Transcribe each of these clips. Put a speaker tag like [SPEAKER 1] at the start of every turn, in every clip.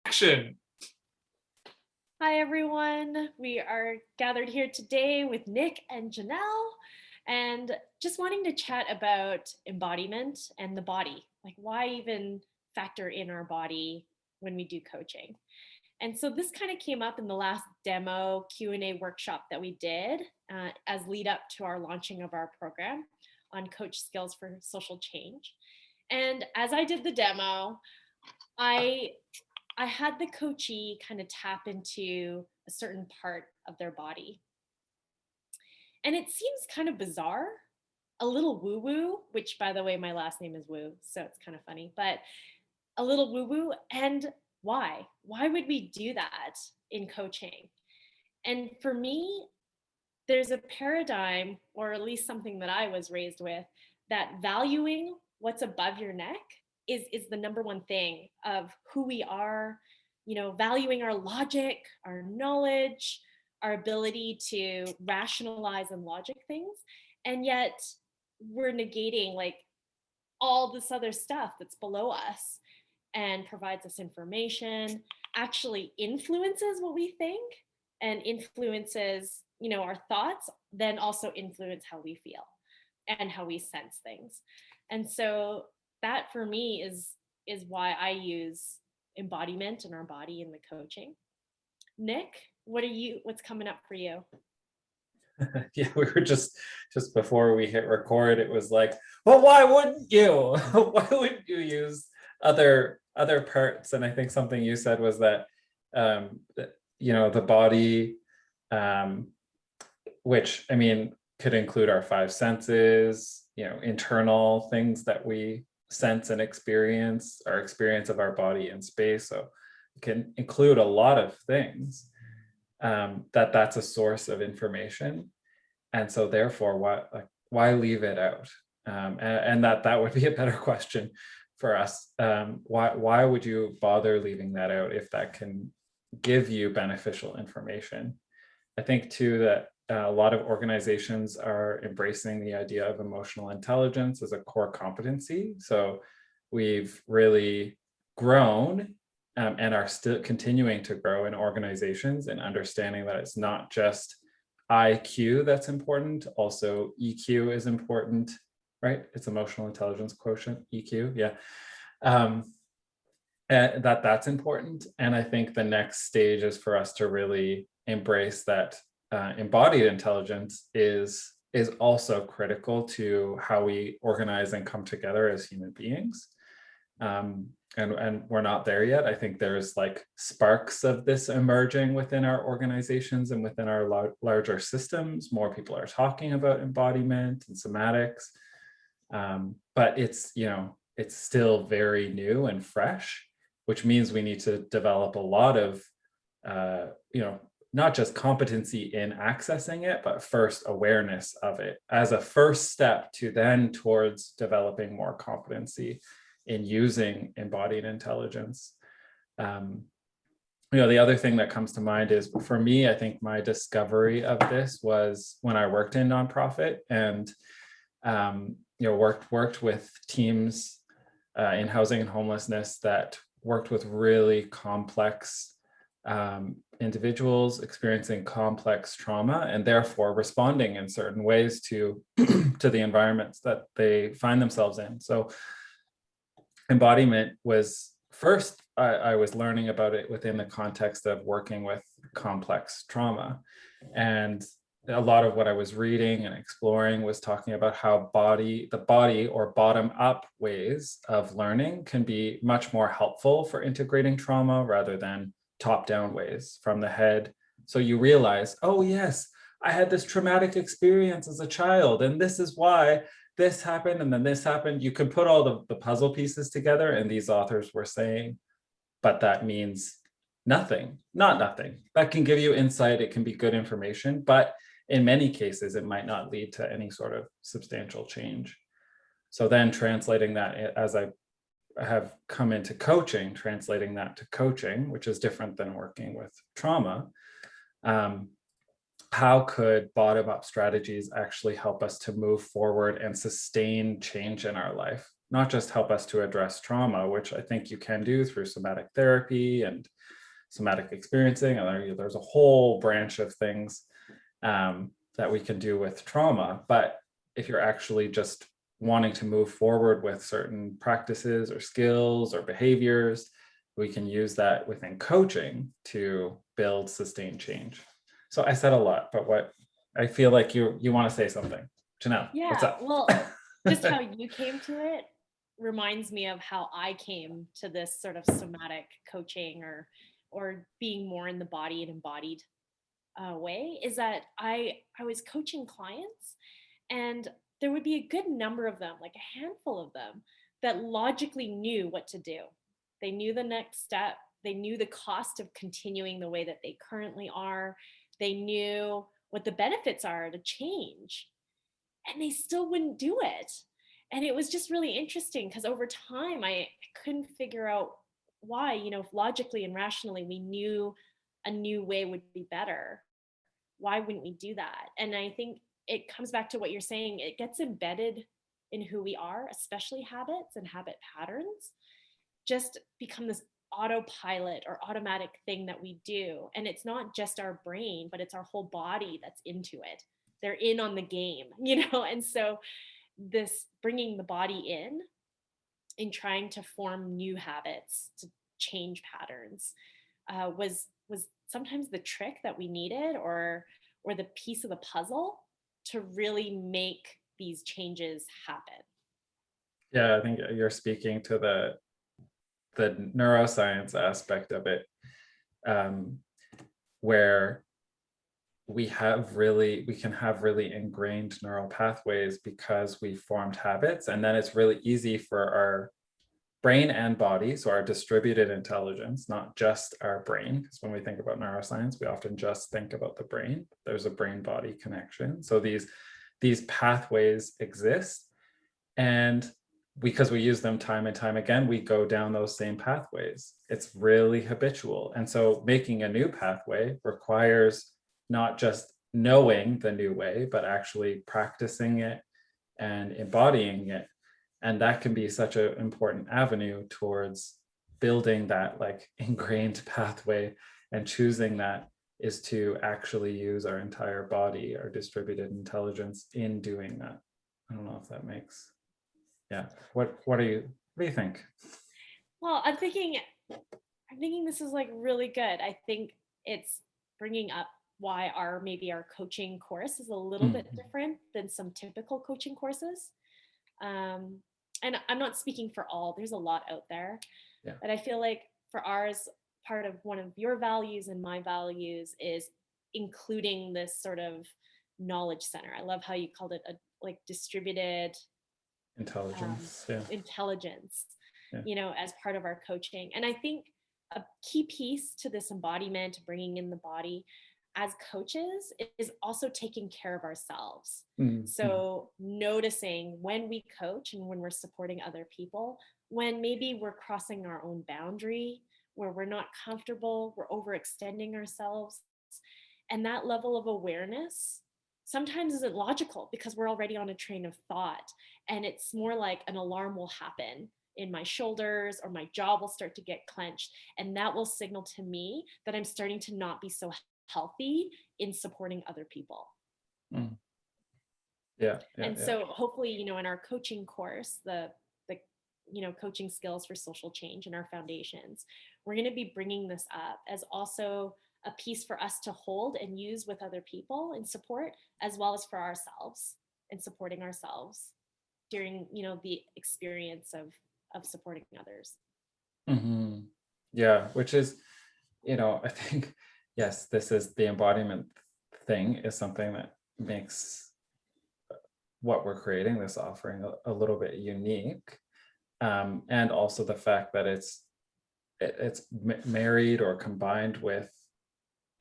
[SPEAKER 1] Action.
[SPEAKER 2] Hi, everyone. We are gathered here today with Nick and Janelle, and just wanting to chat about embodiment and the body. Like, why even factor in our body when we do coaching? And so this kind of came up in the last demo Q&A workshop that we did as lead up to our launching of our program on coach skills for social change. And as I did the demo, I had the coachee kind of tap into a certain part of their body. And it seems kind of bizarre, a little woo-woo, which by the way, my last name is Woo, so it's kind of funny, but a little woo-woo. And why? Why would we do that in coaching? And for me, there's a paradigm, or at least something that I was raised with, that valuing what's above your neck is the number one thing of who we are, valuing our logic, our knowledge, our ability to rationalize and logic things. And yet we're negating like all this other stuff that's below us and provides us information, actually influences what we think and influences, our thoughts, then also influence how we feel and how we sense things. And so that for me is why I use embodiment in our body in the coaching. Nick, what's coming up for you?
[SPEAKER 3] Yeah, we were just before we hit record, it was like, well, why wouldn't you? Why wouldn't you use other parts? And I think something you said was that the body, which I mean could include our five senses, internal things that we sense and experience, our experience of our body in space. So it can include a lot of things. That's a source of information, and so therefore why leave it out? And that would be a better question for us. Why would you bother leaving that out if that can give you beneficial information? I think too that a lot of organizations are embracing the idea of emotional intelligence as a core competency. So we've really grown and are still continuing to grow in organizations and understanding that it's not just IQ that's important, also EQ is important, right? It's emotional intelligence quotient, EQ, yeah. And that's important. And I think the next stage is for us to really embrace that embodied intelligence is also critical to how we organize and come together as human beings. And we're not there yet. I think there's like sparks of this emerging within our organizations and within our larger systems. More people are talking about embodiment and somatics, but it's still very new and fresh, which means we need to develop a lot of not just competency in accessing it, but first awareness of it as a first step to then towards developing more competency in using embodied intelligence. The other thing that comes to mind is, for me, I think my discovery of this was when I worked in nonprofit and worked with teams in housing and homelessness that worked with really complex individuals experiencing complex trauma and therefore responding in certain ways to the environments that they find themselves in. So embodiment was first, I was learning about it within the context of working with complex trauma. And a lot of what I was reading and exploring was talking about how the body or bottom up ways of learning can be much more helpful for integrating trauma rather than top down ways from the head. So you realize, oh yes, I had this traumatic experience as a child, and this is why this happened, and then this happened. You can put all the puzzle pieces together, and these authors were saying, but that means nothing, not nothing. That can give you insight, it can be good information, but in many cases, it might not lead to any sort of substantial change. So then translating that, as I have come into coaching, translating that to coaching, which is different than working with trauma, how could bottom-up strategies actually help us to move forward and sustain change in our life? not just help us to address trauma, which I think you can do through somatic therapy and somatic experiencing, and there's a whole branch of things that we can do with trauma. But if you're actually just wanting to move forward with certain practices or skills or behaviors, we can use that within coaching to build sustained change. So I said a lot, but what I feel like you want to say something. Janelle, what's
[SPEAKER 2] Yeah,
[SPEAKER 3] up?
[SPEAKER 2] well, just how you came to it reminds me of how I came to this sort of somatic coaching or being more in the body and embodied way. Is that I was coaching clients, and there would be a good number of them, like a handful of them, that logically knew what to do. They knew the next step. They knew the cost of continuing the way that they currently are. They knew what the benefits are to change, and they still wouldn't do it. And it was just really interesting because over time I couldn't figure out why, logically and rationally we knew a new way would be better. Why wouldn't we do that? And I think it comes back to what you're saying. It gets embedded in who we are, especially habits and habit patterns, just become this autopilot or automatic thing that we do. And it's not just our brain, but it's our whole body that's into it. They're in on the game, And so this bringing the body in trying to form new habits, to change patterns, was sometimes the trick that we needed, or the piece of the puzzle to really make these changes happen.
[SPEAKER 3] Yeah, I think you're speaking to the neuroscience aspect of it, um, where we can have really ingrained neural pathways because we formed habits, and then it's really easy for our brain and body, so our distributed intelligence, not just our brain, because when we think about neuroscience we often just think about the brain. There's a brain body connection, so these pathways exist, and because we use them time and time again, we go down those same pathways. It's really habitual. And so making a new pathway requires not just knowing the new way, but actually practicing it and embodying it. And that can be such an important avenue towards building that like ingrained pathway, and choosing that is to actually use our entire body, our distributed intelligence in doing that. I don't know if that makes, yeah. What do you think?
[SPEAKER 2] Well, I'm thinking this is like really good. I think it's bringing up why maybe our coaching course is a little bit
[SPEAKER 3] Mhm.
[SPEAKER 2] different than some typical coaching courses. Um, and I'm not speaking for all. There's a lot out there,
[SPEAKER 3] Yeah.
[SPEAKER 2] but I feel like for ours, part of one of your values and my values is including this sort of knowledge center. I love how you called it a like distributed um,
[SPEAKER 3] Intelligence. Yeah.
[SPEAKER 2] intelligence,
[SPEAKER 3] Yeah.
[SPEAKER 2] as part of our coaching. And I think a key piece to this embodiment, bringing in the body as coaches, is also taking care of ourselves.
[SPEAKER 3] Mhm.
[SPEAKER 2] So noticing when we coach and when we're supporting other people, when maybe we're crossing our own boundary, where we're not comfortable, we're overextending ourselves. And that level of awareness sometimes isn't logical because we're already on a train of thought. And it's more like an alarm will happen in my shoulders, or my jaw will start to get clenched. And that will signal to me that I'm starting to not be so healthy in supporting other people.
[SPEAKER 3] Mm. Yeah. Yeah.
[SPEAKER 2] And
[SPEAKER 3] Yeah.
[SPEAKER 2] so hopefully, in our coaching course, the coaching skills for social change in our foundations, we're going to be bringing this up as also a piece for us to hold and use with other people and support, as well as for ourselves and supporting ourselves during, the experience of supporting others.
[SPEAKER 3] Mhm. Yeah, which is, I think, yes, this is the embodiment thing is something that makes what we're creating, this offering, a little bit unique. And also the fact that it's married or combined with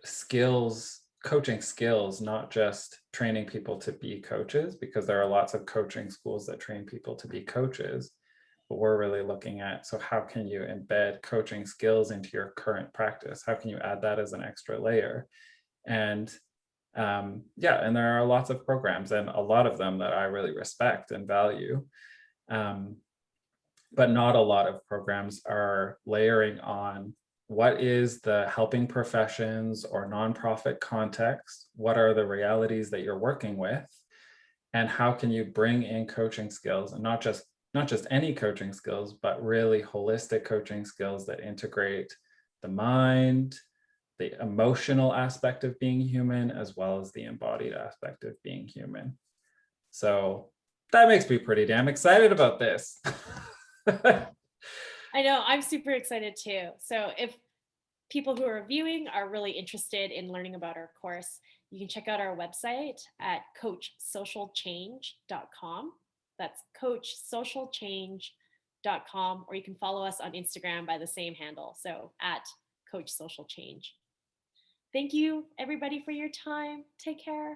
[SPEAKER 3] skills, coaching skills, not just training people to be coaches, because there are lots of coaching schools that train people to be coaches. But we're really looking at, so how can you embed coaching skills into your current practice? How can you add that as an extra layer? And yeah, and there are lots of programs, and a lot of them that I really respect and value. Um, but not a lot of programs are layering on what is the helping professions or nonprofit context, what are the realities that you're working with, and how can you bring in coaching skills, and not just any coaching skills, but really holistic coaching skills that integrate the mind, the emotional aspect of being human, as well as the embodied aspect of being human. So that makes me pretty damn excited about this.
[SPEAKER 2] I know, I'm super excited too. So if people who are viewing are really interested in learning about our course, you can check out our website at coachsocialchange.com. That's coachsocialchange.com, or you can follow us on Instagram by the same handle. So at Coach Social Change. Thank you, everybody, for your time. Take care.